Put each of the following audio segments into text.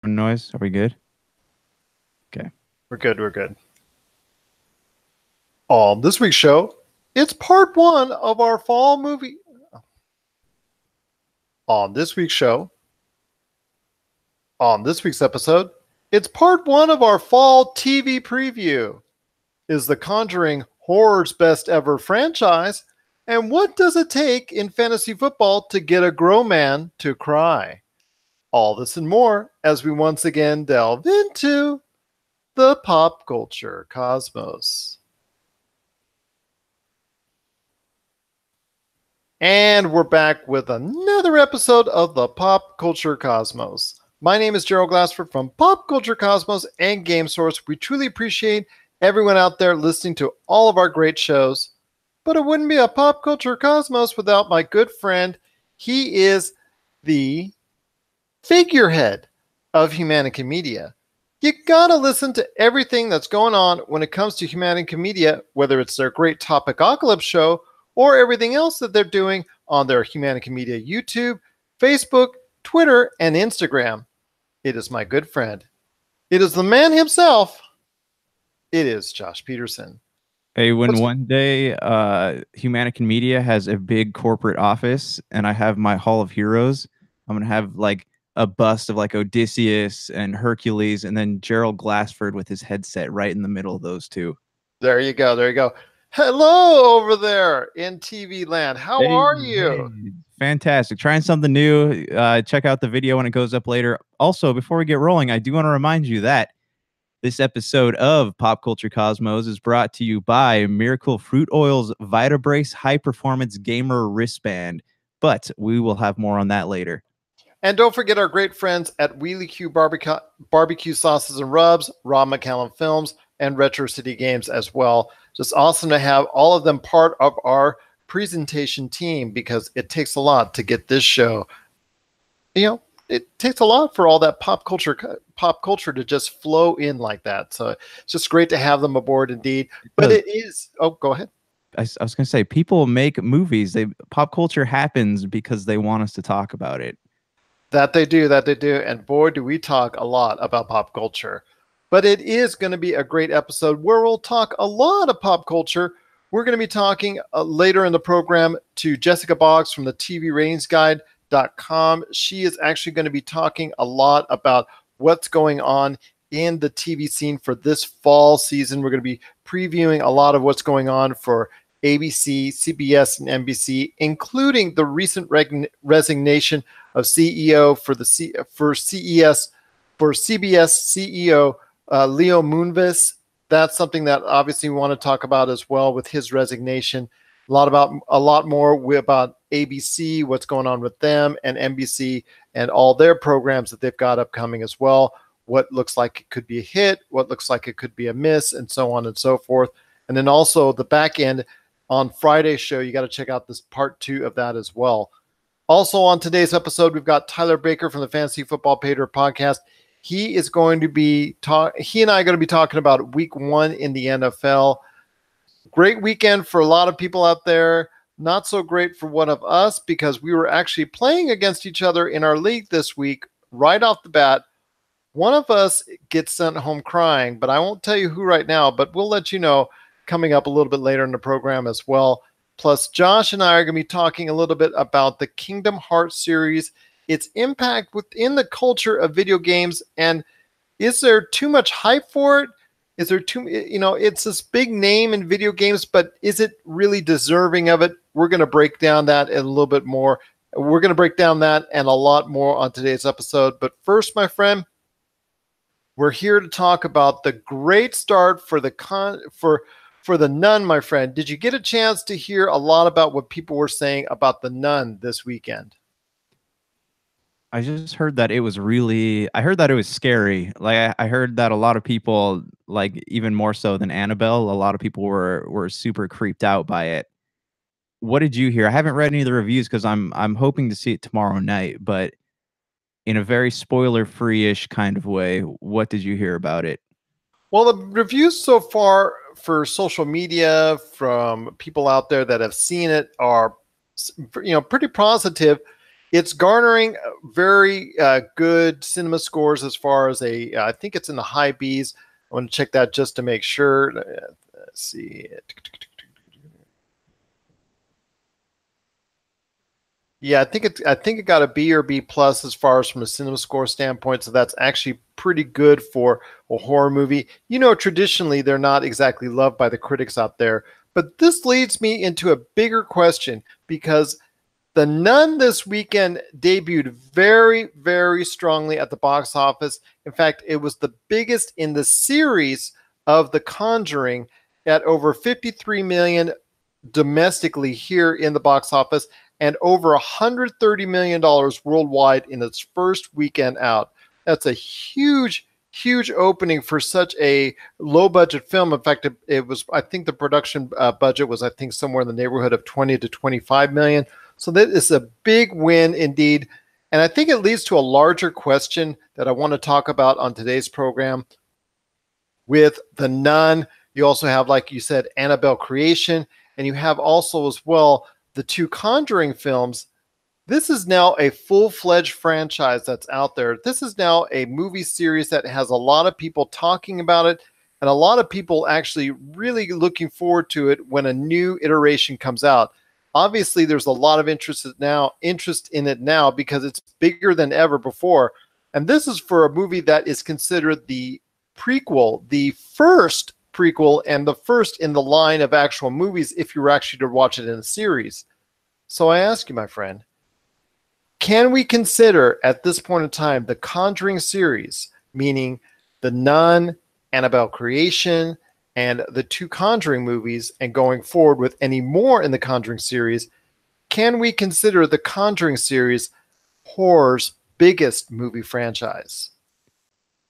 background noise? Are we good? Okay. We're good. We're good. On this week's show, it's part one of our fall movie. On this week's show, on this week's episode, it's part one of our fall TV preview. Is The Conjuring horror's best ever franchise? And what does it take in fantasy football to get a grown man to cry? All this and more as we once again delve into the pop culture cosmos. And we're back with another episode of the Pop Culture Cosmos. My name is Gerald Glassford from Pop Culture Cosmos and Game Source. We truly appreciate everyone out there listening to all of our great shows. But it wouldn't be a Pop Culture Cosmos without my good friend. He is the figurehead of Humanica Media. You gotta listen to everything that's going on when it comes to Humanica Media, whether it's their great Topicocalypse show or everything else that they're doing on their Humanica Media YouTube, Facebook, Twitter, and Instagram. It is my good friend. It is the man himself. It is Josh Peterson. Hey, when one day Humanica Media has a big corporate office and I have my Hall of Heroes, I'm going to have like a bust of like Odysseus and Hercules and then Gerald Glassford with his headset right in the middle of those two. There you go. There you go. Hello over there in TV land. How are you? Hey, fantastic. Trying something new. Check out the video when it goes up later. Also, before we get rolling, I do want to remind you that this episode of Pop Culture Cosmos is brought to you by Miracle Fruit Oil's Vitabrace High Performance Gamer Wristband. But we will have more on that later. And don't forget our great friends at Wheelie Q Barbecue Sauces and Rubs, Rob McCallum Films, and Retro City Games as well. Just awesome to have all of them part of our presentation team because it takes a lot to get this show. You know, it takes a lot for all that pop culture to just flow in like that. So it's just great to have them aboard indeed. But it is, oh, go ahead. I was going to say, people make movies. Pop culture happens because they want us to talk about it. That they do. And boy, do we talk a lot about pop culture. But it is going to be a great episode where we'll talk a lot of pop culture. We're going to be talking later in the program to Jessica Boggs from the TVRatingsGuide.com. She is actually going to be talking a lot about what's going on in the TV scene for this fall season. We're going to be previewing a lot of what's going on for ABC, CBS, and NBC, including the recent resignation of CEO for CBS CEO Leo Moonves. That's something that obviously we want to talk about as well with his resignation. A lot more about ABC, what's going on with them, and NBC and all their programs that they've got upcoming as well. What looks like it could be a hit, what looks like it could be a miss, and so on and so forth. And then also the back end on Friday's show, you got to check out this part 2 of that as well. Also on today's episode, we've got Tyler Baker from the Fantasy Football Pater podcast. He and I are going to be talking about week 1 in the NFL. Great weekend for a lot of people out there. Not so great for one of us because we were actually playing against each other in our league this week. Right off the bat, one of us gets sent home crying, but I won't tell you who right now, but we'll let you know coming up a little bit later in the program as well. Plus, Josh and I are going to be talking a little bit about the Kingdom Hearts series, its impact within the culture of video games, and is there too much hype for it? Is there it's this big name in video games, but is it really deserving of it? We're going to break down that a little bit more. We're going to break down that and a lot more on today's episode. But first, my friend, we're here to talk about the great start for the Nun, my friend. Did you get a chance to hear a lot about what people were saying about the Nun this weekend? I just heard that it was scary. Like I heard that a lot of people, like even more so than Annabelle, a lot of people were super creeped out by it. What did you hear? I haven't read any of the reviews because I'm hoping to see it tomorrow night, but in a very spoiler-free-ish kind of way, what did you hear about it? Well, the reviews so far for social media from people out there that have seen it are, pretty positive. It's garnering very good cinema scores as far as I think it's in the high B's. I want to check that just to make sure. Let's see. Yeah, I think it got a B or B plus as far as from a cinema score standpoint. So that's actually pretty good for a horror movie. You know, traditionally they're not exactly loved by the critics out there. But this leads me into a bigger question because The Nun this weekend debuted very, very strongly at the box office. In fact, it was the biggest in the series of The Conjuring at over 53 million domestically here in the box office and over $130 million worldwide in its first weekend out. That's a huge, huge opening for such a low budget film. In fact, it was, I think the production budget was, I think, somewhere in the neighborhood of 20 to 25 million. So that is a big win indeed. And I think it leads to a larger question that I want to talk about on today's program. With The Nun, you also have, like you said, Annabelle Creation, and you have also as well the two Conjuring films. This is now a full-fledged franchise that's out there. This is now a movie series that has a lot of people talking about it and a lot of people actually really looking forward to it when a new iteration comes out. Obviously, there's a lot of interest in it now because it's bigger than ever before. And this is for a movie that is considered the prequel, the first prequel and the first in the line of actual movies if you were actually to watch it in a series. So I ask you, my friend, can we consider at this point in time the Conjuring series, meaning The Nun, Annabelle Creation, and the two Conjuring movies, and going forward with any more in the Conjuring series, can we consider the Conjuring series horror's biggest movie franchise?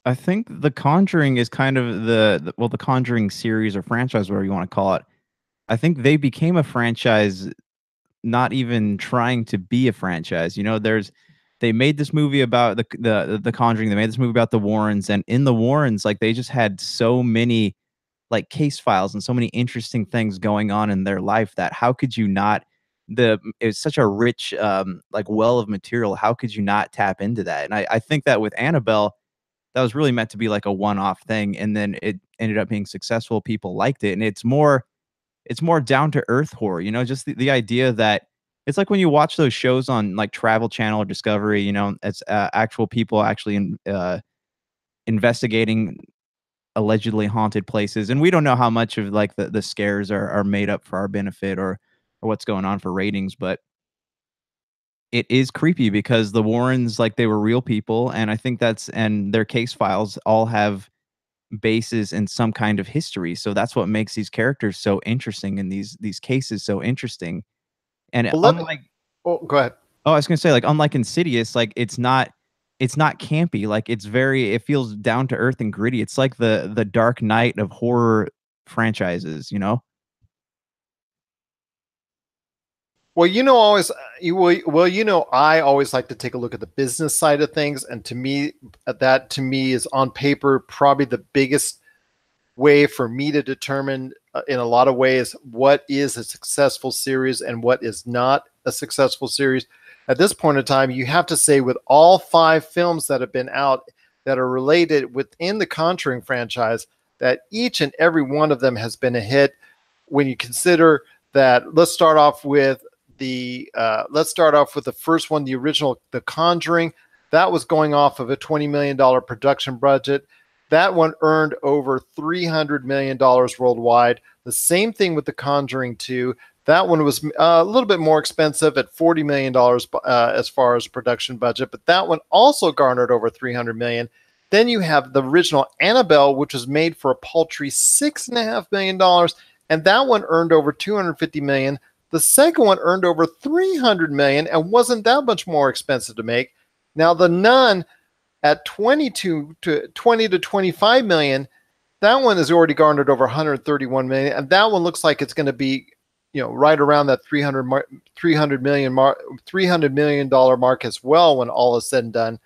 I think The Conjuring is kind of the Conjuring series or franchise, whatever you want to call it. I think they became a franchise not even trying to be a franchise. You know, they made this movie about the Conjuring. They made this movie about the Warrens, and in the Warrens, like they just had so many like case files and so many interesting things going on in their life that how could you not it's such a rich like well of material. How could you not tap into that? And I think that with Annabelle, that was really meant to be like a one-off thing, and then it ended up being successful. People liked it, and it's more down to earth horror, you know, just the idea that it's like when you watch those shows on like Travel Channel or Discovery, you know, it's actual people actually investigating allegedly haunted places. And we don't know how much of like the scares are made up for our benefit or what's going on for ratings, but it is creepy because the Warrens, like they were real people. And I think and their case files all have bases in some kind of history. So that's what makes these characters so interesting and these cases so interesting. And Well, unlike go ahead. I was gonna say, like, unlike Insidious, like it's not campy. Like it feels down to earth and gritty. It's like the Dark Knight of horror franchises, you know? Well, you know, I always like to take a look at the business side of things, and to me, that to me is on paper probably the biggest way for me to determine, in a lot of ways, what is a successful series and what is not a successful series. At this point in time, you have to say with all 5 films that have been out that are related within the Conjuring franchise, that each and every one of them has been a hit. When you consider that, let's start off with the first one, the original, The Conjuring. That was going off of a $20 million production budget. That one earned over $300 million worldwide. The same thing with The Conjuring 2. That one was a little bit more expensive at $40 million as far as production budget, but that one also garnered over $300 million. Then you have the original Annabelle, which was made for a paltry $6.5 million, and that one earned over $250 million. The second one earned over $300 million and wasn't that much more expensive to make. Now, The Nun at 20 to 25 million, that one has already garnered over 131 million, and that one looks like it's going to be, you know, right around that $300 million mark as well when all is said and done.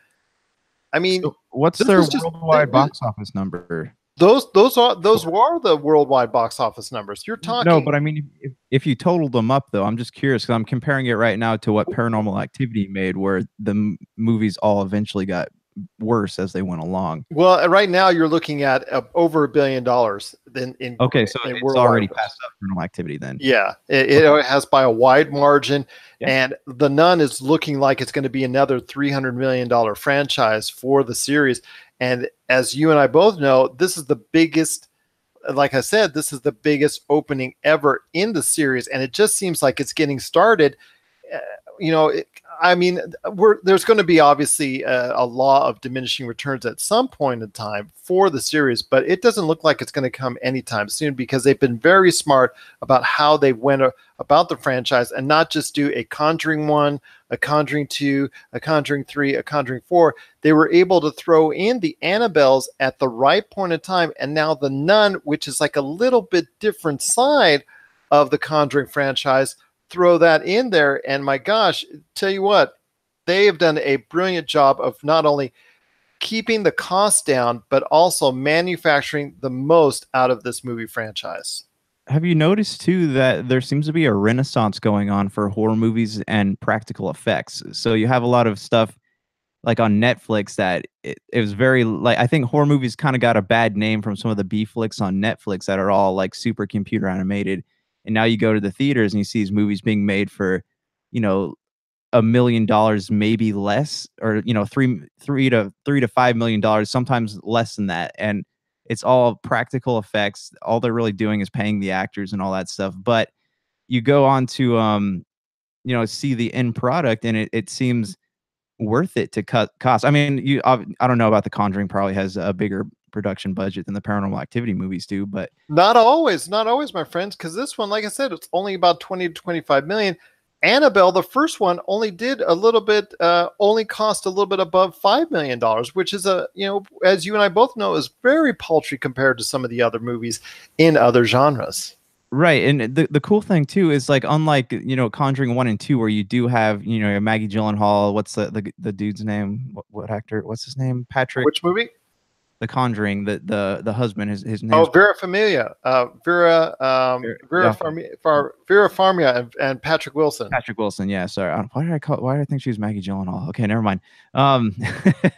I mean, So what's their worldwide box office number? Those were the worldwide box office numbers. You're No, talking. but I mean, if you totaled them up, though, I'm just curious because I'm comparing it right now to what Paranormal Activity made, where the movies all eventually got worse as they went along. Well, right now you're looking at over $1 billion Okay, so in it's worldwide. already passed up Paranormal Activity then. Yeah, Okay. it has by a wide margin, Yeah. and The Nun is looking like it's going to be another $300 million franchise for the series. And as you and I both know, this is the biggest. Like I said, this is the biggest opening ever in the series, and it just seems like it's getting started. Uh, you know, I mean, there's going to be obviously a law of diminishing returns at some point in time for the series, but it doesn't look like it's going to come anytime soon because they've been very smart about how they went about the franchise and not just do a Conjuring 1, a Conjuring 2, a Conjuring 3, a Conjuring 4. They were able to throw in the Annabelles at the right point in time, and now the Nun, which is like a little bit different side of the Conjuring franchise, throw that in there. And my gosh, tell you what, they have done a brilliant job of not only keeping the cost down, but also manufacturing the most out of this movie franchise. Have you noticed too that there seems to be a renaissance going on for horror movies and practical effects? So you have a lot of stuff like on Netflix that it was very like I think horror movies kind of got a bad name from some of the B flicks on Netflix that are all like super computer animated. And now you go to the theaters and you see these movies being made for, you know, $1 million, maybe less, or you know, three to $5 million, sometimes less than that. And it's all practical effects. All they're really doing is paying the actors and all that stuff. But you go on to you know, see the end product and it seems worth it to cut costs. I mean, I don't know about The Conjuring, probably has a bigger production budget than the Paranormal Activity movies do, but Not always, my friends, because this one, like I said, it's only about 20 to 25 million. Annabelle, the first one, only did a little bit, only cost a little bit above $5 million, which is as you and I both know, is very paltry compared to some of the other movies in other genres. right. And the cool thing too is like unlike you know Conjuring 1 and 2 where you do have you know Maggie Gyllenhaal, what's the dude's name? What actor? What's his name? Patrick. Which movie? The Conjuring, the husband, his Oh, name's Vera Familia, yeah, Vera Farmiga, and Patrick Wilson. Patrick Wilson. Yeah, sorry. Why did I think she was Maggie Gyllenhaal? Okay, never mind.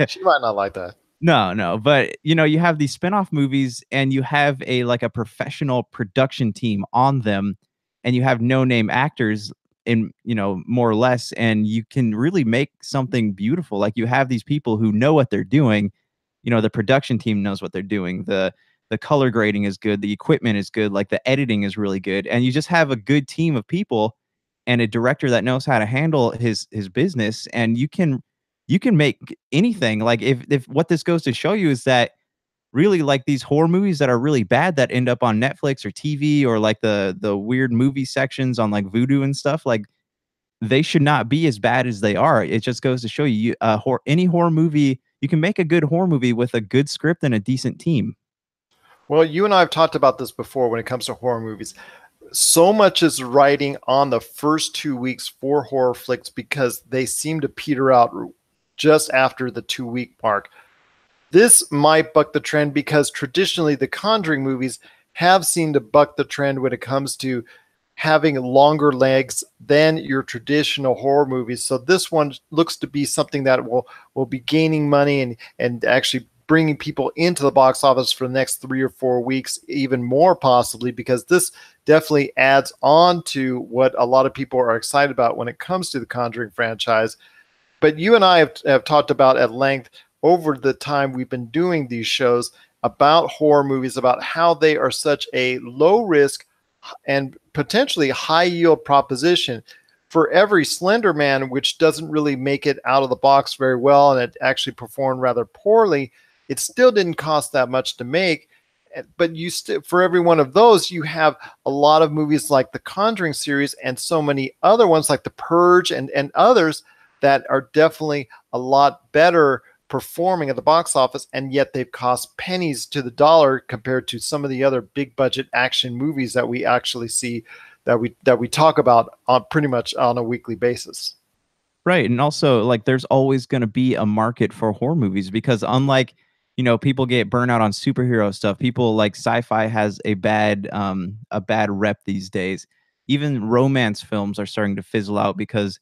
She might not like that. No, but you know, you have these spin-off movies and you have a like a professional production team on them and you have no-name actors in, you know, more or less, and you can really make something beautiful. Like you have these people who know what they're doing. You know, the production team knows what they're doing. The color grading is good, the equipment is good, like the editing is really good, and you just have a good team of people and a director that knows how to handle his business, and you can make anything. Like if what this goes to show you is that really like these horror movies that are really bad that end up on Netflix or TV or like the weird movie sections on like Vudu and stuff, like they should not be as bad as they are. It just goes to show you, any horror movie, you can make a good horror movie with a good script and a decent team. Well, you and I have talked about this before when it comes to horror movies. So much is riding on the first 2 weeks for horror flicks because they seem to peter out just after the 2 week mark. This might buck the trend because traditionally the Conjuring movies have seemed to buck the trend when it comes to having longer legs than your traditional horror movies. So this one looks to be something that will be gaining money and actually bringing people into the box office for the next 3 or 4 weeks, even more possibly, because this definitely adds on to what a lot of people are excited about when it comes to the Conjuring franchise. But you and I have talked about at length over the time we've been doing these shows about horror movies, about how they are such a low risk and potentially high yield proposition. For every Slender Man, which doesn't really make it out of the box very well and it actually performed rather poorly, it still didn't cost that much to make. But for every one of those, you have a lot of movies like the Conjuring series and so many other ones like The Purge and others that are definitely a lot better performing at the box office, and yet they've cost pennies to the dollar compared to some of the other big budget action movies that we actually see, that we talk about on pretty much on a weekly basis. Right. And also like there's always going to be a market for horror movies because unlike people get burnt out on superhero stuff. People like sci-fi has a bad rep these days. Even romance films are starting to fizzle out because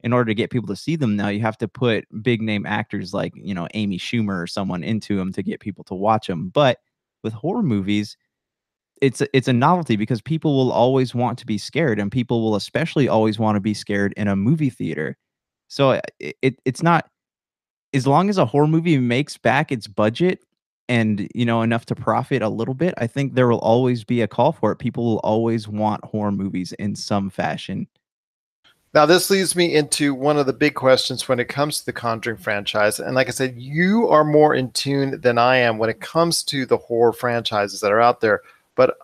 in order to get people to see them now, you have to put big name actors like, Amy Schumer or someone into them to get people to watch them. But with horror movies, it's a novelty because people will always want to be scared, and people will especially always want to be scared in a movie theater. So it's not, as long as a horror movie makes back its budget and, enough to profit a little bit, I think there will always be a call for it. People will always want horror movies in some fashion. Now, this leads me into one of the big questions when it comes to the Conjuring franchise. And like I said, you are more in tune than I am when it comes to the horror franchises that are out there. But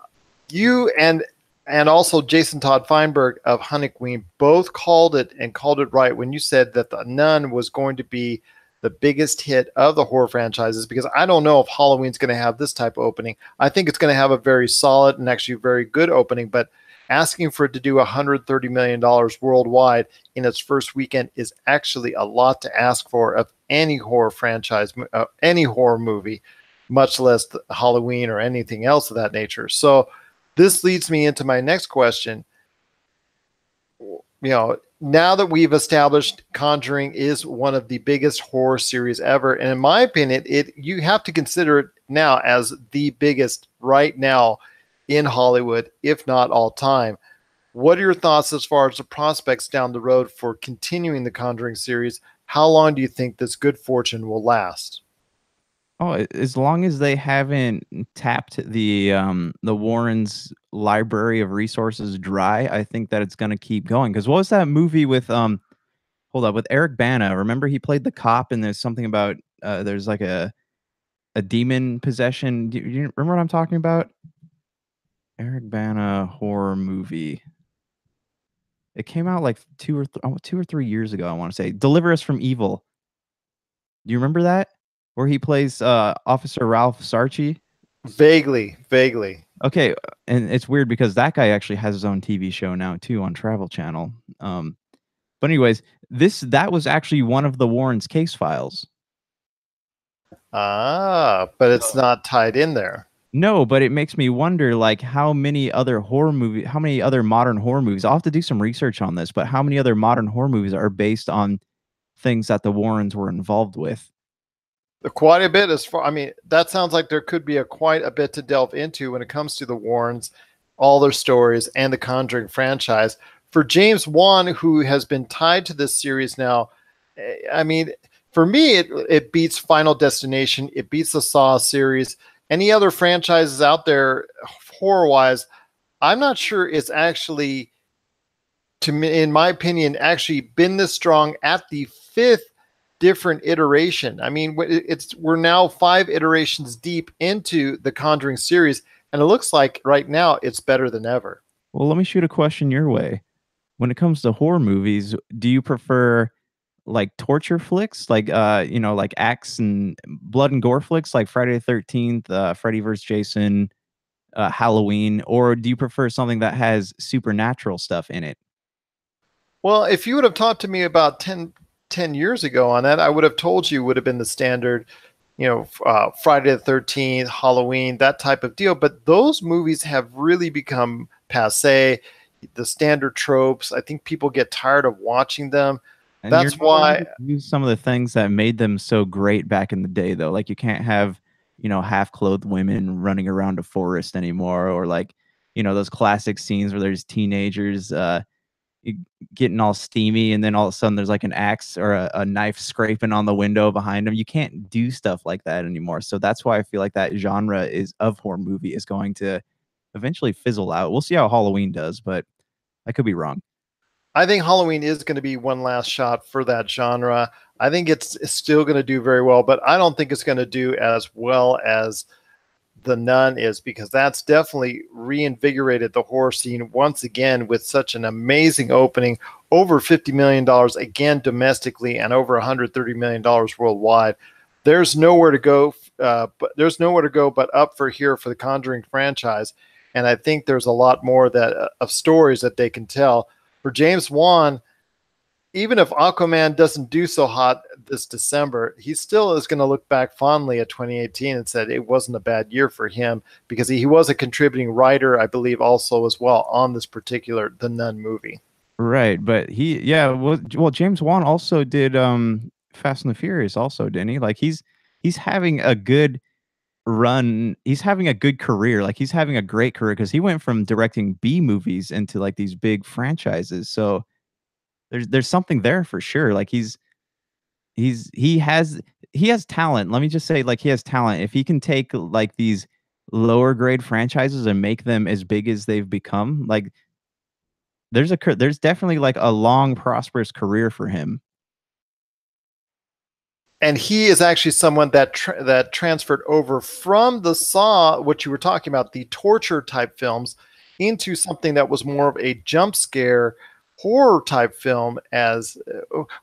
you and also Jason Todd Feinberg of Honeyqueen both called it, and called it right, when you said that The Nun was going to be the biggest hit of the horror franchises, because I don't know if Halloween's going to have this type of opening. I think it's going to have a very solid and actually very good opening, but asking for it to do $130 million worldwide in its first weekend is actually a lot to ask for of any horror franchise, any horror movie, much less Halloween or anything else of that nature. So this leads me into my next question. Now that we've established Conjuring is one of the biggest horror series ever, and in my opinion, you have to consider it now as the biggest right now in Hollywood, if not all time. What are your thoughts as far as the prospects down the road for continuing the Conjuring series? How long do you think this good fortune will last? Oh, as long as they haven't tapped the Warrens' library of resources dry, I think that it's gonna keep going. Because what was that movie with, hold up, with Eric Bana? Remember he played the cop, and there's something about, there's like a demon possession. Do you remember what I'm talking about? Eric Bana horror movie. It came out like 2 or 3 years ago, I wanna say. Deliver Us from Evil. Do you remember that? Where he plays, Officer Ralph Sarchi? Vaguely, vaguely. Okay, and it's weird because that guy actually has his own TV show now too on Travel Channel. But anyways, that was actually one of the Warrens' case files. But it's not tied in there. No, but it makes me wonder, like, how many other modern horror movies, I'll have to do some research on this, but how many other modern horror movies are based on things that the Warrens were involved with? Quite a bit that sounds like there could be quite a bit to delve into when it comes to the Warrens, all their stories, and the Conjuring franchise. For James Wan, who has been tied to this series now, for me, it beats Final Destination. It beats the Saw series. Any other franchises out there, horror-wise, I'm not sure it's actually, to me, in my opinion, actually been this strong at the fifth different iteration. We're now 5 iterations deep into the Conjuring series, and it looks like right now it's better than ever. Well, let me shoot a question your way. When it comes to horror movies, do you prefer like torture flicks, like like axe and blood and gore flicks, like Friday the 13th, Freddy vs. Jason, Halloween, or do you prefer something that has supernatural stuff in it? Well, if you would have talked to me about 10 years ago on that, I would have told you would have been the standard, Friday the 13th, Halloween, that type of deal. But those movies have really become passe, the standard tropes. I think people get tired of watching them. And that's why use some of the things that made them so great back in the day, though. Like you can't have, half-clothed women running around a forest anymore, or like, those classic scenes where there's teenagers getting all steamy, and then all of a sudden there's like an axe or a knife scraping on the window behind them. You can't do stuff like that anymore. So that's why I feel like that genre of horror movie is going to eventually fizzle out. We'll see how Halloween does, but I could be wrong. I think Halloween is going to be one last shot for that genre. I think it's still going to do very well, but I don't think it's going to do as well as The Nun is, because that's definitely reinvigorated the horror scene once again with such an amazing opening. Over $50 million again domestically, and over $130 million worldwide. There's nowhere to go, but up for here for the Conjuring franchise, and I think there's a lot more of stories that they can tell. For James Wan, even if Aquaman doesn't do so hot, this December, he still is going to look back fondly at 2018 and said it wasn't a bad year for him because he was a contributing writer, I believe, also as well on this particular The Nun movie. Right, but well, James Wan also did Fast and the Furious also, didn't he? Like he's having a good run. He's having a good career. Like he's having a great career because he went from directing B movies into like these big franchises. So there's something there for sure. Like he has talent. Let me just say, like, he has talent. If he can take like these lower grade franchises and make them as big as they've become, like there's definitely like a long prosperous career for him. And he is actually someone that that transferred over from the Saw, what you were talking about, the torture type films, into something that was more of a jump scare horror type film. As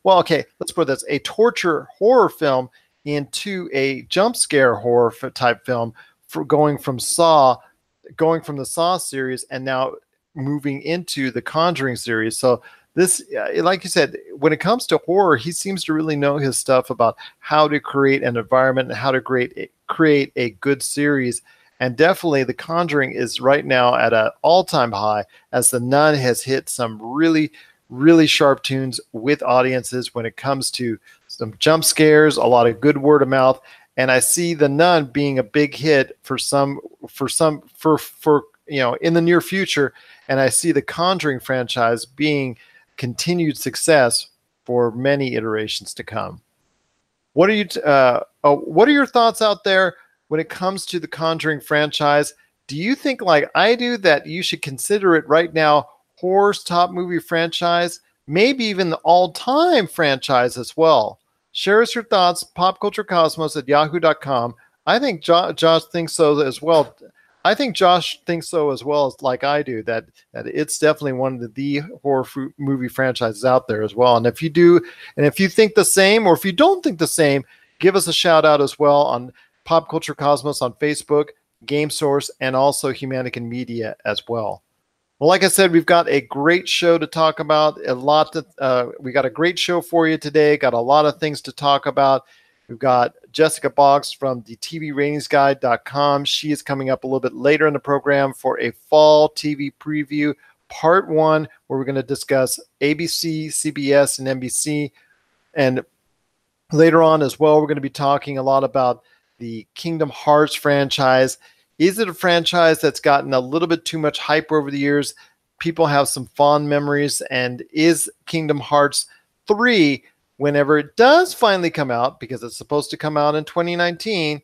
well, okay, let's put this: a torture horror film into a jump scare horror type film, for going from the Saw series, and now moving into the Conjuring series. So this, like you said, when it comes to horror, he seems to really know his stuff about how to create an environment and how to create a good series. And definitely The Conjuring is right now at an all-time high, as The Nun has hit some really, really sharp tunes with audiences when it comes to some jump scares, a lot of good word of mouth. And I see The Nun being a big hit for in the near future. And I see the Conjuring franchise being continued success for many iterations to come. What are your thoughts out there when it comes to the Conjuring franchise? Do you think, like I do, that you should consider it right now horror's top movie franchise, maybe even the all-time franchise as well? Share us your thoughts, popculturecosmos@yahoo.com. I think Josh thinks so as well. I think Josh thinks so as well, as like I do, that it's definitely one of the horror movie franchises out there as well. And if you do, and if you think the same, or if you don't think the same, give us a shout out as well on Pop Culture Cosmos on Facebook, Game Source, and also Humanican Media as well. Well, like I said, we've got a great show to talk about. We got a great show for you today. Got a lot of things to talk about. We've got Jessica Boggs from the TVRatingsGuide.com. She is coming up a little bit later in the program for a fall TV preview, part 1, where we're going to discuss ABC, CBS, and NBC. And later on as well, we're going to be talking a lot about the Kingdom Hearts franchise. Is it a franchise that's gotten a little bit too much hype over the years? People have some fond memories. And is Kingdom Hearts 3, whenever it does finally come out, because it's supposed to come out in 2019,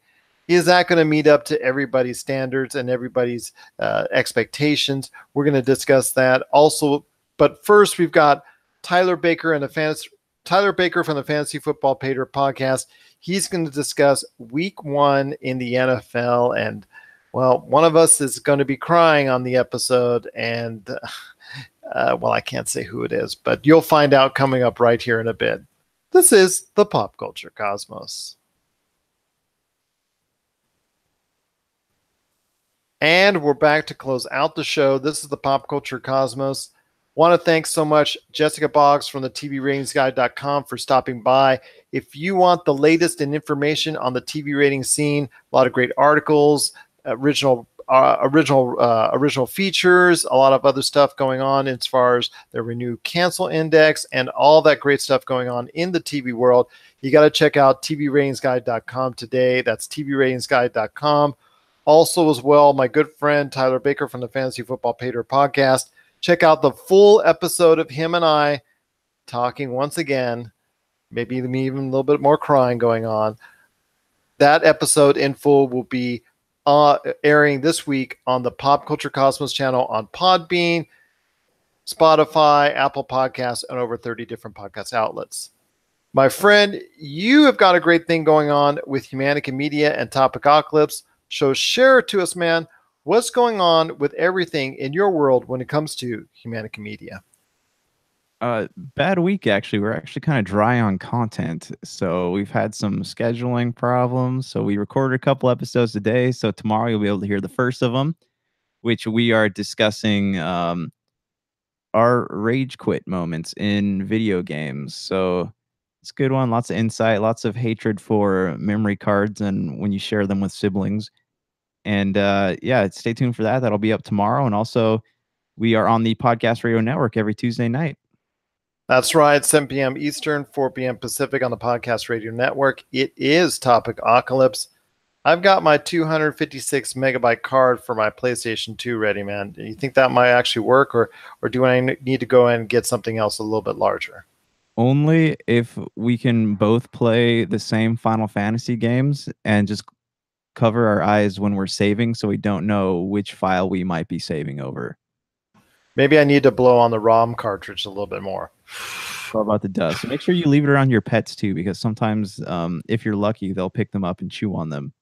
is that going to meet up to everybody's standards and everybody's expectations? We're going to discuss that also. But first, we've got Tyler Baker from the Fantasy Football Pater podcast. He's going to discuss week 1 in the NFL. And, well, one of us is going to be crying on the episode. And, well, I can't say who it is, but you'll find out coming up right here in a bit. This is the Pop Culture Cosmos. And we're back to close out the show. This is the Pop Culture Cosmos. Want to thank so much Jessica Boggs from the TVRatingsGuide.com for stopping by. If you want the latest in information on the TV rating scene, a lot of great articles, original features, a lot of other stuff going on as far as the Renew Cancel Index and all that great stuff going on in the TV world, you got to check out TVRatingsGuide.com today. That's TVRatingsGuide.com. Also, as well, my good friend Tyler Baker from the Fantasy Football Pater podcast. Check out the full episode of him and I talking once again, maybe even a little bit more crying going on. That episode in full will be airing this week on the Pop Culture Cosmos channel on Podbean, Spotify, Apple Podcasts, and over 30 different podcast outlets. My friend, you have got a great thing going on with Humanica Media and Topicocalypse. So share it to us, man. What's going on with everything in your world when it comes to Humanica Media? Bad week, actually. We're actually kind of dry on content. So we've had some scheduling problems. So we recorded a couple episodes today. So tomorrow you'll be able to hear the first of them, which we are discussing our rage quit moments in video games. So It's a good one. Lots of insight, lots of hatred for memory cards, and when you share them with siblings. And yeah, stay tuned for that. That'll be up tomorrow. And also, we are on the Podcast Radio Network every Tuesday night. That's right, 7 p.m. Eastern, 4 p.m. Pacific on the Podcast Radio Network. It is Topic Apocalypse. I've got my 256 megabyte card for my PlayStation 2 ready, man. Do you think that might actually work, or do I need to go and get something else a little bit larger? Only if we can both play the same Final Fantasy games and just cover our eyes when we're saving so we don't know which file we might be saving over. Maybe I need to blow on the ROM cartridge a little bit more. What about the dust? So make sure you leave it around your pets too, because sometimes if you're lucky, they'll pick them up and chew on them.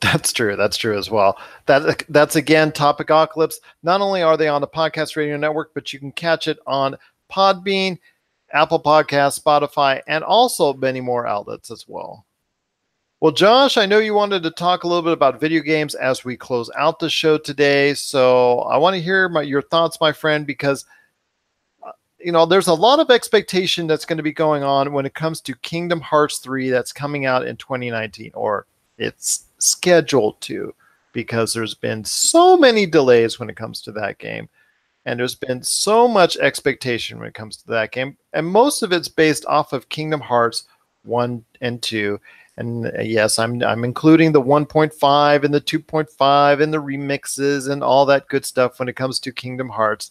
That's true. That's true as well. That's again Topic Apocalypse. Not only are they on the Podcast Radio Network, but you can catch it on Podbean, Apple Podcasts, Spotify, and also many more outlets as well. Well, Josh, I know you wanted to talk a little bit about video games as we close out the show today. So I want to hear your thoughts, my friend, because there's a lot of expectation that's going to be going on when it comes to Kingdom Hearts 3 that's coming out in 2019, or it's scheduled to, because there's been so many delays when it comes to that game. And there's been so much expectation when it comes to that game. And most of it's based off of Kingdom Hearts 1 and 2. And yes, I'm including the 1.5 and the 2.5 and the remixes and all that good stuff when it comes to Kingdom Hearts.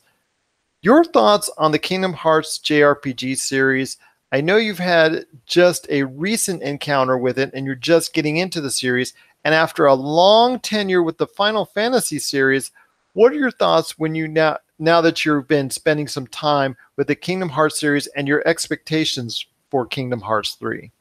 Your thoughts on the Kingdom Hearts JRPG series? I know you've had just a recent encounter with it and you're just getting into the series. And after a long tenure with the Final Fantasy series, what are your thoughts when you now that you've been spending some time with the Kingdom Hearts series and your expectations for Kingdom Hearts 3?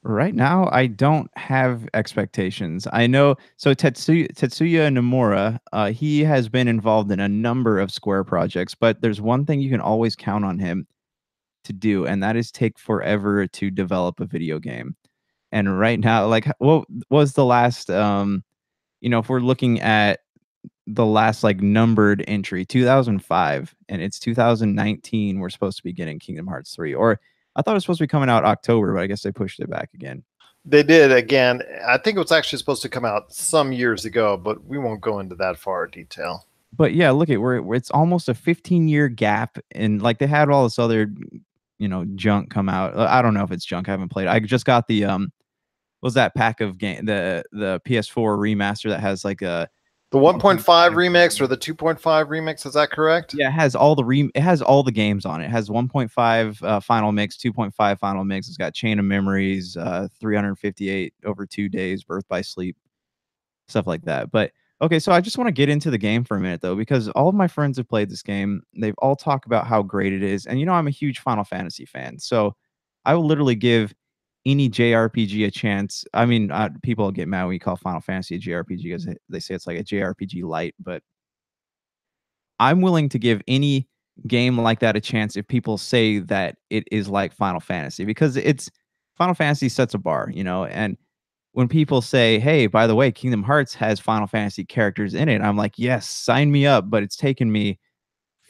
Right now, I don't have expectations. I know, so Tetsuya Nomura, he has been involved in a number of Square projects, but there's one thing you can always count on him to do, and that is take forever to develop a video game. And right now, like, what was the last, if we're looking at the last like numbered entry, 2005, and it's 2019, we're supposed to be getting Kingdom Hearts 3, or I thought it was supposed to be coming out October, but I guess they pushed it back again. They did again. I think it was actually supposed to come out some years ago, but we won't go into that far detail. But yeah, look at where it's almost a 15-year gap, and like they had all this other, junk come out. I don't know if it's junk. I haven't played. I just got the what was that pack of game, the PS4 remaster that has like a the 1.5 remix or the 2.5 remix, is that correct? Yeah, it has all the games on it. It has 1.5 final mix, 2.5 final mix. It's got Chain of Memories, 358 over 2 days, Birth by Sleep, stuff like that. But okay, so I just want to get into the game for a minute though, because all of my friends have played this game. They've all talked about how great it is, and I'm a huge Final Fantasy fan, so I will literally give any JRPG a chance. I mean, people get mad when you call Final Fantasy a JRPG because they say it's like a JRPG light, but I'm willing to give any game like that a chance if people say that it is like Final Fantasy, because it's Final Fantasy sets a bar, and when people say, hey, by the way, Kingdom Hearts has Final Fantasy characters in it, I'm like, yes, sign me up. But it's taken me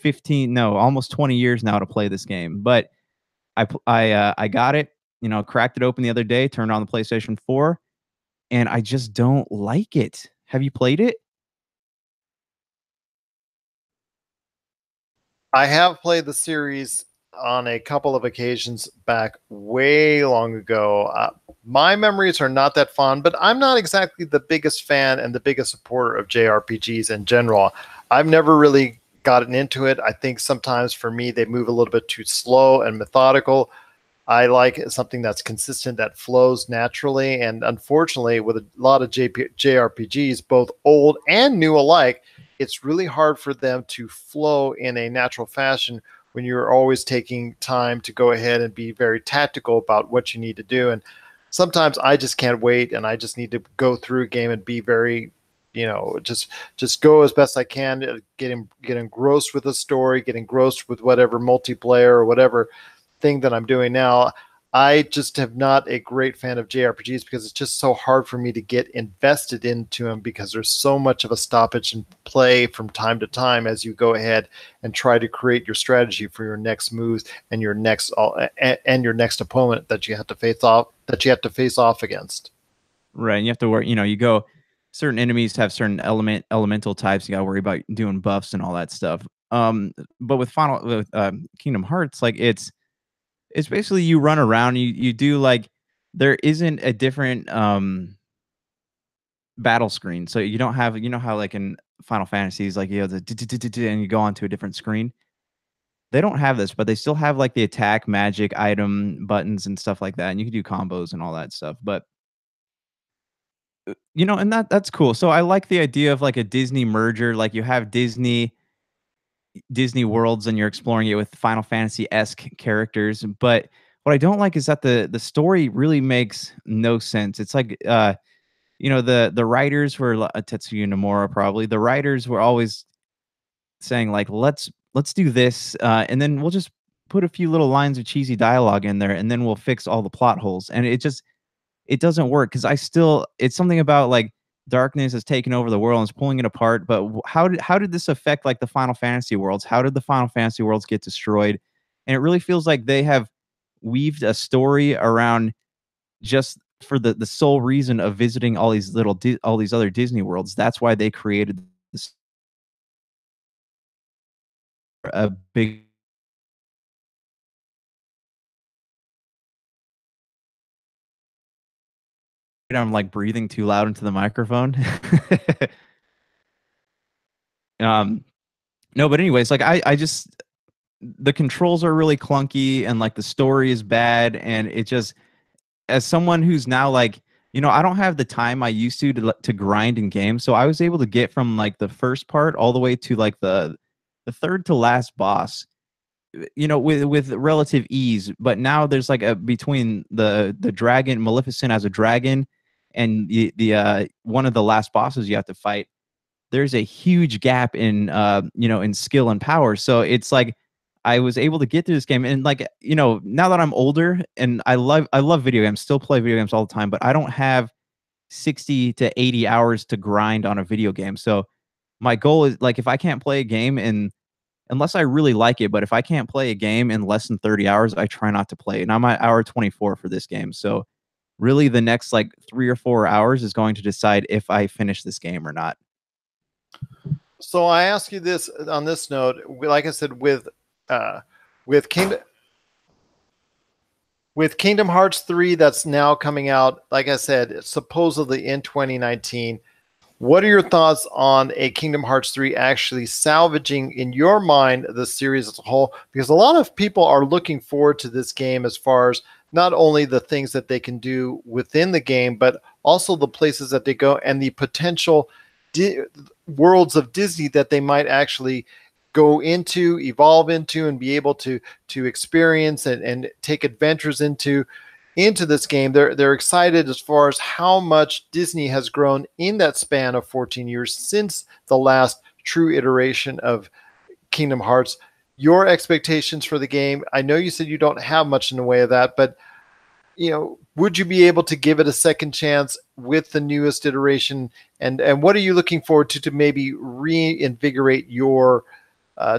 almost 20 years now to play this game. But I got it, cracked it open the other day, turned on the PlayStation 4, and I just don't like it. Have you played it? I have played the series on a couple of occasions back way long ago. My memories are not that fond, but I'm not exactly the biggest fan and the biggest supporter of JRPGs in general. I've never really gotten into it. I think sometimes for me, they move a little bit too slow and methodical. I like something that's consistent, that flows naturally. And unfortunately, with a lot of JRPGs, both old and new alike, it's really hard for them to flow in a natural fashion when you're always taking time to go ahead and be very tactical about what you need to do. And sometimes I just can't wait, and I just need to go through a game and be very, just go as best I can, get engrossed with the story, get engrossed with whatever multiplayer or whatever thing that I'm doing now. I just have not a great fan of JRPGs because it's just so hard for me to get invested into them because there's so much of a stoppage in play from time to time as you go ahead and try to create your strategy for your next moves and your next opponent that you have to face off against. Right. And you have to work, you go certain enemies have certain elemental types. You gotta worry about doing buffs and all that stuff. But with Kingdom Hearts, like it's basically you run around, you do like there isn't a different battle screen. So you don't have how like in Final Fantasies, like you have the and you go onto a different screen. They don't have this, but they still have like the attack, magic, item buttons and stuff like that. And you can do combos and all that stuff. But and that's cool. So I like the idea of like a Disney merger. Like you have Disney worlds and you're exploring it with Final Fantasy-esque characters. But what I don't like is that the story really makes no sense. It's like the writers were Tetsuya Nomura probably. The writers were always saying like let's do this and then we'll just put a few little lines of cheesy dialogue in there and then we'll fix all the plot holes. And it doesn't work because it's something about like darkness has taken over the world and is pulling it apart. But how did this affect like the Final Fantasy worlds? How did the Final Fantasy worlds get destroyed? And it really feels like they have weaved a story around just for the sole reason of visiting all these all these other Disney worlds. That's why they created this a big. I'm like breathing too loud into the microphone. um no, but anyways, like I just the controls are really clunky and like the story is bad and it just as someone who's now like I don't have the time I used to grind in games, so I was able to get from like the first part all the way to like the third to last boss with relative ease. But now there's like a between the dragon Maleficent as a dragon and the one of the last bosses you have to fight, there's a huge gap in in skill and power. So it's like I was able to get through this game and like now that I'm older and I love video games, still play video games all the time, but I don't have 60 to 80 hours to grind on a video game. So my goal is like if I can't play a game in unless I really like it, but if I can't play a game in less than 30 hours, I try not to play. And I'm at hour 24 for this game. So really the next like 3 or 4 hours is going to decide if I finish this game or not. So I ask you this on this note, like I said, with Kingdom Hearts 3 that's now coming out, like I said, supposedly in 2019. What are your thoughts on a Kingdom Hearts 3 actually salvaging, in your mind, the series as a whole? Because a lot of people are looking forward to this game as far as not only the things that they can do within the game, but also the places that they go and the potential worlds of Disney that they might actually go into, evolve into, and be able to experience and take adventures into this game. They're excited as far as how much Disney has grown in that span of 14 years since the last true iteration of Kingdom Hearts. Your expectations for the game, I know you said you don't have much in the way of that, but would you be able to give it a second chance with the newest iteration? And what are you looking forward to maybe reinvigorate your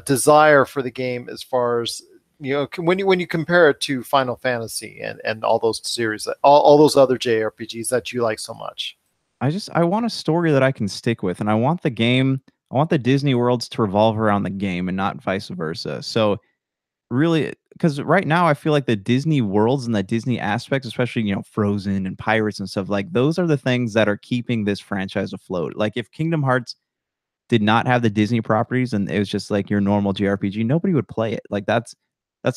desire for the game as far as when you compare it to Final Fantasy and all those series, all those other JRPGs that you like so much? I want a story that I can stick with, and I want the Disney worlds to revolve around the game and not vice versa. So really, because right now I feel like the Disney worlds and the Disney aspects, especially Frozen and Pirates and stuff, like those are the things that are keeping this franchise afloat. Like if Kingdom Hearts did not have the Disney properties and it was just like your normal JRPG, nobody would play it. Like that's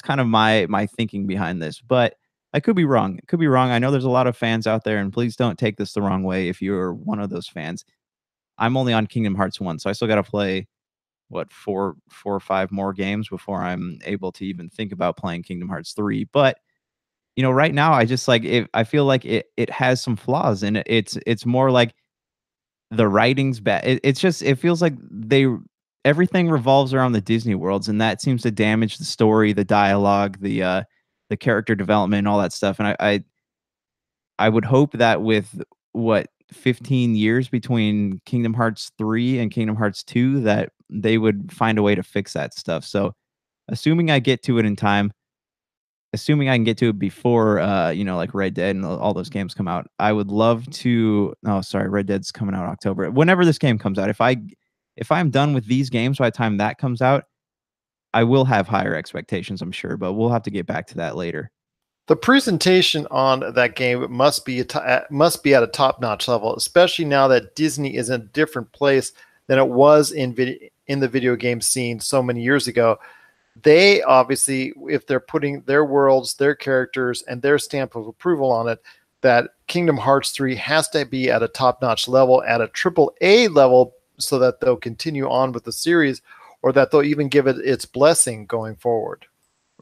kind of my thinking behind this. But I could be wrong. It could be wrong. I know there's a lot of fans out there, and please don't take this the wrong way if you're one of those fans. I'm only on Kingdom Hearts 1, so I still got to play what four or five more games before I'm able to even think about playing Kingdom Hearts 3. But right now I just like it. I feel like it has some flaws, and it's more like the writing's bad. It feels like everything revolves around the Disney worlds, and that seems to damage the story, the dialogue, the the character development and all that stuff. And I would hope that with what 15 years between Kingdom Hearts 3 and Kingdom Hearts 2 that they would find a way to fix that stuff. So, assuming I get to it in time, assuming I can get to it before like Red Dead and all those games come out, I would love to. Oh, sorry, Red Dead's coming out October. Whenever this game comes out, if I'm done with these games by the time that comes out, I will have higher expectations, I'm sure, but we'll have to get back to that later. The presentation on that game must be at a top-notch level, especially now that Disney is in a different place than it was in the video game scene so many years ago. They obviously, if they're putting their worlds, their characters, and their stamp of approval on it, that Kingdom Hearts 3 has to be at a top-notch level, at a triple A level, so that they'll continue on with the series, or that they'll even give it its blessing going forward.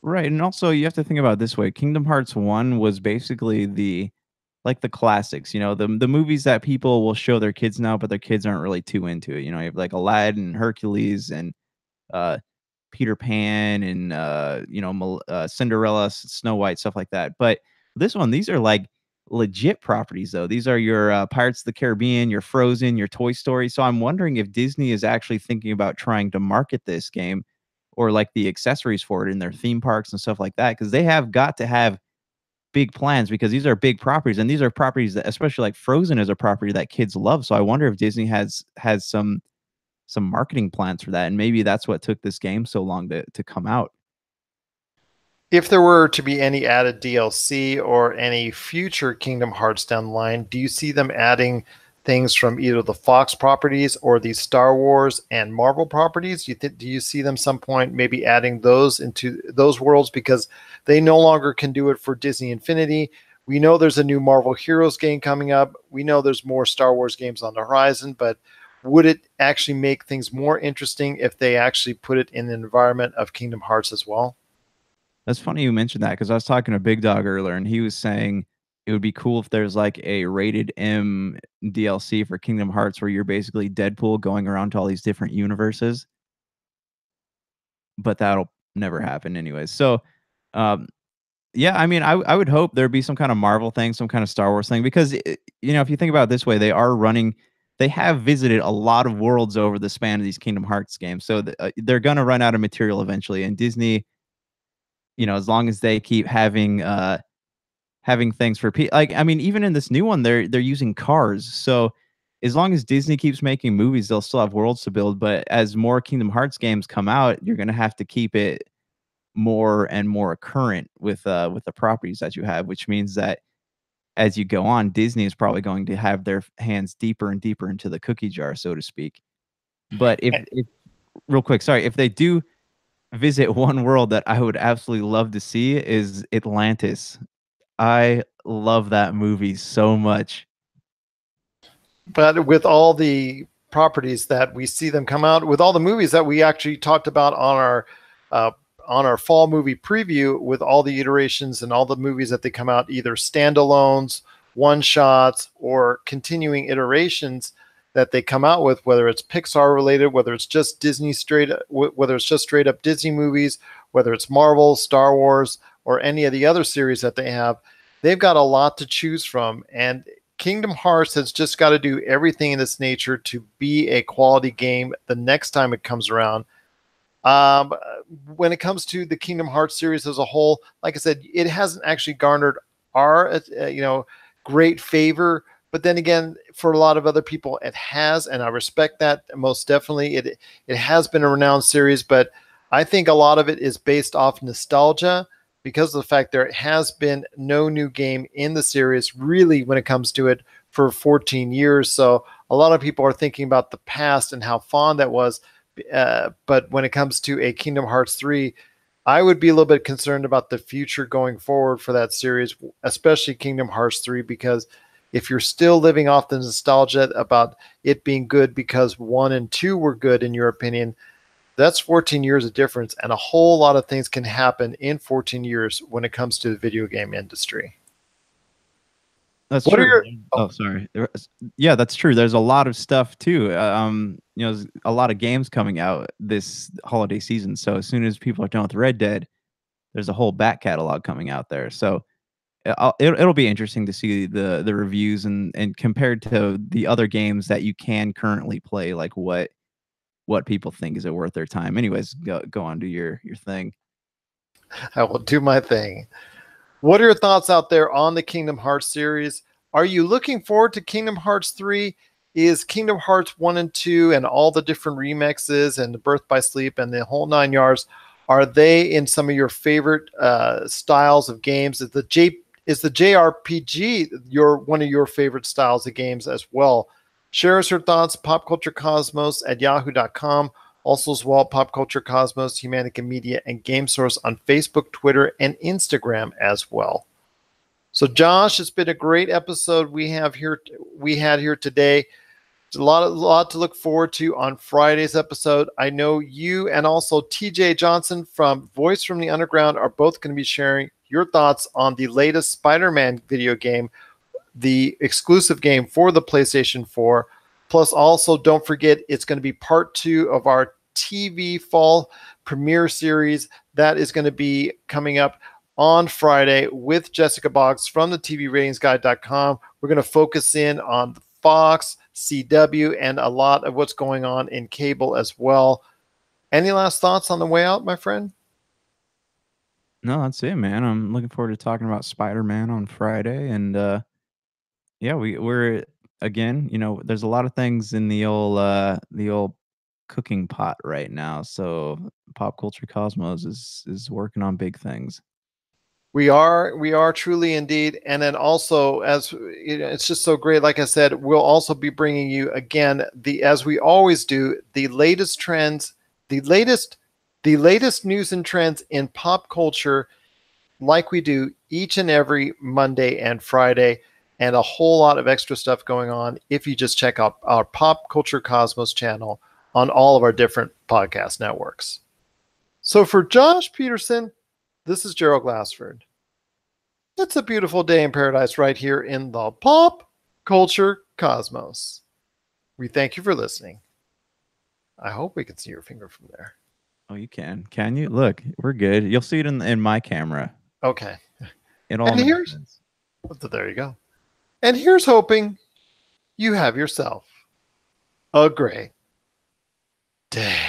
Right, and also you have to think about it this way. Kingdom Hearts 1 was basically the classics, the movies that people will show their kids now, but their kids aren't really too into it. You have like Aladdin, Hercules, and uh Peter Pan, and Cinderella, Snow White, stuff like that. But this one, these are like legit properties though. These are your Pirates of the Caribbean, your Frozen, your Toy Story. So I'm wondering if Disney is actually thinking about trying to market this game or like the accessories for it in their theme parks and stuff like that, because they have got to have big plans, because these are big properties, and these are properties that, especially like Frozen, is a property that kids love. So I wonder if Disney has some marketing plans for that, and maybe that's what took this game so long to come out. If there were to be any added DLC or any future Kingdom Hearts down the line, do you see them adding things from either the Fox properties or the Star Wars and Marvel properties? Do you see them some point maybe adding those into those worlds, because they no longer can do it for Disney Infinity? We know there's a new Marvel Heroes game coming up. We know there's more Star Wars games on the horizon, but would it actually make things more interesting if they actually put it in the environment of Kingdom Hearts as well? That's funny you mentioned that, because I was talking to Big Dog earlier, and he was saying it would be cool if there's like a rated M DLC for Kingdom Hearts where you're basically Deadpool going around to all these different universes. But that'll never happen anyways. So, um, yeah, I mean, I would hope there'd be some kind of Marvel thing, some kind of Star Wars thing, because if you think about it this way, they have visited a lot of worlds over the span of these Kingdom Hearts games, so they're gonna run out of material eventually. And Disney, as long as they keep having things for people, like, I mean, even in this new one, they're using cars. So as long as Disney keeps making movies, they'll still have worlds to build. But as more Kingdom Hearts games come out, you're gonna have to keep it more and more current with the properties that you have, which means that as you go on, Disney is probably going to have their hands deeper and deeper into the cookie jar, so to speak. But if real quick, sorry, if they do visit one world that I would absolutely love to see is Atlantis. I love that movie so much. But with all the properties that we see them come out, with all the movies that we actually talked about uh, on our fall movie preview, with all the iterations and all the movies that they come out, either standalones, one shots, or continuing iterations that they come out with, whether it's Pixar related, whether it's just Disney whether it's just straight up Disney movies, whether it's Marvel, Star Wars, or any of the other series that they have, they've got a lot to choose from. And Kingdom Hearts has just got to do everything in its nature to be a quality game the next time it comes around. When it comes to the Kingdom Hearts series as a whole, like I said, it hasn't actually garnered our great favor. But then again, for a lot of other people, it has, and I respect that most definitely. It has been a renowned series, but I think a lot of it is based off nostalgia, because of the fact there has been no new game in the series really when it comes to it for 14 years. So a lot of people are thinking about the past and how fond that was. But when it comes to a Kingdom Hearts 3, I would be a little bit concerned about the future going forward for that series, especially Kingdom Hearts 3, because if you're still living off the nostalgia about it being good because 1 and 2 were good in your opinion, that's 14 years of difference, and a whole lot of things can happen in 14 years when it comes to the video game industry. That's true. Oh, sorry. Yeah, that's true. There's a lot of stuff too. A lot of games coming out this holiday season. So as soon as people are done with Red Dead, there's a whole back catalog coming out there. So it'll be interesting to see the reviews and compared to the other games that you can currently play, like what people think is it worth their time. Anyways, go on, do your thing. I will do my thing. What are your thoughts out there on the Kingdom Hearts series? Are you looking forward to Kingdom Hearts 3? Is Kingdom Hearts 1 and 2 and all the different remixes and the Birth by Sleep and the whole 9 yards, are they in some of your favorite styles of games? Is the JRPG one of your favorite styles of games as well? Share us your thoughts, popculturecosmos@yahoo.com. Also as well, Pop Culture Cosmos, Humanica Media, and Game Source on Facebook, Twitter, and Instagram as well. So, Josh, it's been a great episode we had here today. It's a lot to look forward to on Friday's episode. I know you and also TJ Johnson from Voice from the Underground are both going to be sharing your thoughts on the latest Spider-Man video game, the exclusive game for the PlayStation 4. Plus, also, don't forget, it's going to be part 2 of our TV fall premiere series that is going to be coming up on Friday with Jessica Boggs from the TVRatingsGuide.com. We're going to focus in on Fox, CW, and a lot of what's going on in cable as well. Any last thoughts on the way out, my friend? No, that's it, man. I'm looking forward to talking about Spider-Man on Friday. And yeah, we're again, there's a lot of things in the old cooking pot right now. So Pop Culture Cosmos is working on big things. We are truly indeed. And then also, as it's just so great. Like I said, we'll also be bringing you again, as we always do, the latest trends, the latest news and trends in pop culture, like we do each and every Monday and Friday, and a whole lot of extra stuff going on if you just check out our Pop Culture Cosmos channel on all of our different podcast networks. So for Josh Peterson, this is Gerald Glassford. It's a beautiful day in paradise right here in the Pop Culture Cosmos. We thank you for listening. I hope we can see your finger from there. Oh, you can. Can you? Look, we're good. You'll see it in my camera. Okay. It all makes sense. There you go. And here's hoping you have yourself a great day.